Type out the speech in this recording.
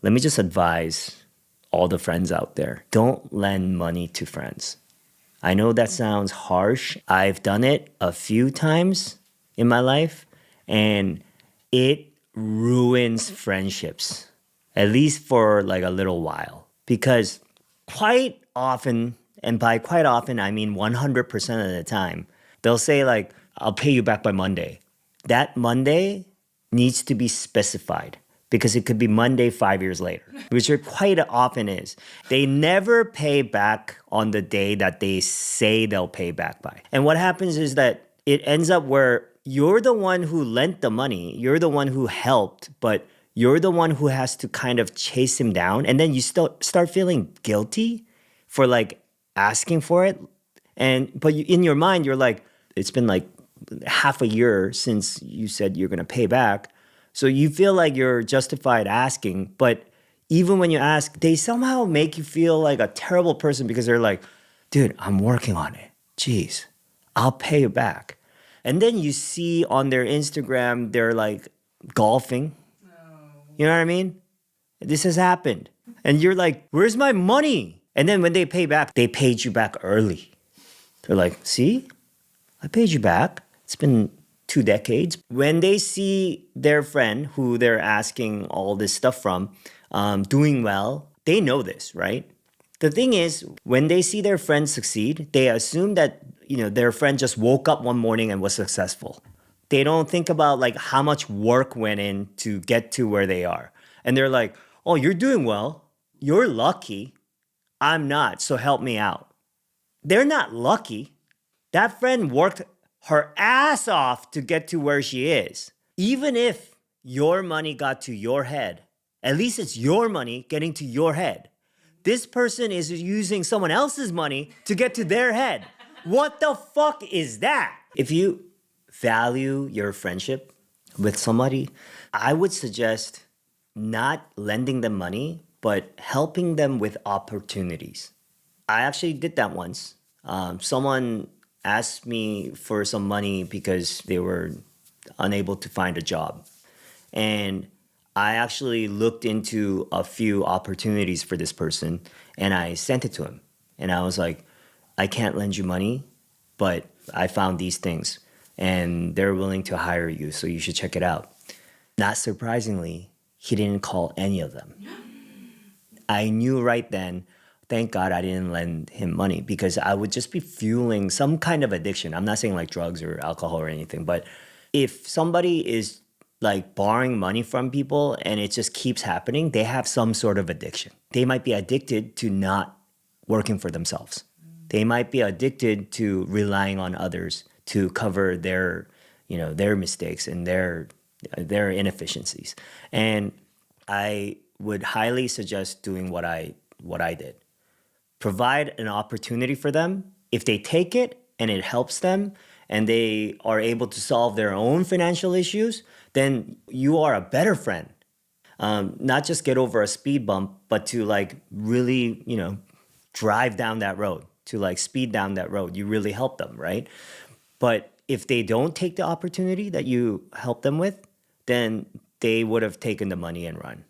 Let me just advise all the friends out there. Don't lend money to friends. I know that sounds harsh. I've done it a few times in my life, and it ruins friendships, at least for like a little while. Because quite often, and by quite often, I mean 100% of the time, they'll say, like, I'll pay you back by Monday. That Monday needs to be specified because it could be Monday 5 years later, which it quite often is. They never pay back on the day that they say they'll pay back by. And what happens is that it ends up where you're the one who lent the money, you're the one who helped, but you're the one who has to kind of chase him down. And then you still start feeling guilty for like asking for it. But in your mind, you're like, it's been like half a year since you said you're going to pay back. So you feel like you're justified asking, but even when you ask, they somehow make you feel like a terrible person because they're like, dude, I'm working on it. Jeez, I'll pay you back. And then you see on their Instagram, they're like golfing. You know what I mean? This has happened. And you're like, where's my money? And then when they pay back, they paid you back early. They're like, see, I paid you back. It's been 2 decades. When they see their friend who they're asking all this stuff from doing well, they know this, right? The thing is, when they see their friend succeed, they assume that their friend just woke up one morning and was successful. They don't think about like how much work went in to get to where they are. And they're like, oh, you're doing well. You're lucky. I'm not, so help me out. They're not lucky. That friend worked her ass off to get to where she is. Even if your money got to your head, at least it's your money getting to your head. This person is using someone else's money to get to their head. What the fuck is that? If you value your friendship with somebody, I would suggest not lending them money, but helping them with opportunities. I actually did that once. Someone asked me for some money because they were unable to find a job. And I actually looked into a few opportunities for this person and I sent it to him. And I was like, I can't lend you money, but I found these things and they're willing to hire you, so you should check it out. Not surprisingly, he didn't call any of them. I knew right then, thank God I didn't lend him money because I would just be fueling some kind of addiction. I'm not saying like drugs or alcohol or anything, but if somebody is like borrowing money from people and it just keeps happening, they have some sort of addiction. They might be addicted to not working for themselves. They might be addicted to relying on others to cover their mistakes and their inefficiencies. And I would highly suggest doing what I did. Provide an opportunity for them. If they take it and it helps them and they are able to solve their own financial issues, then you are a better friend. Not just get over a speed bump, but to like really, drive down that road, to like speed down that road. You really help them, right? But if they don't take the opportunity that you help them with, then they would have taken the money and run.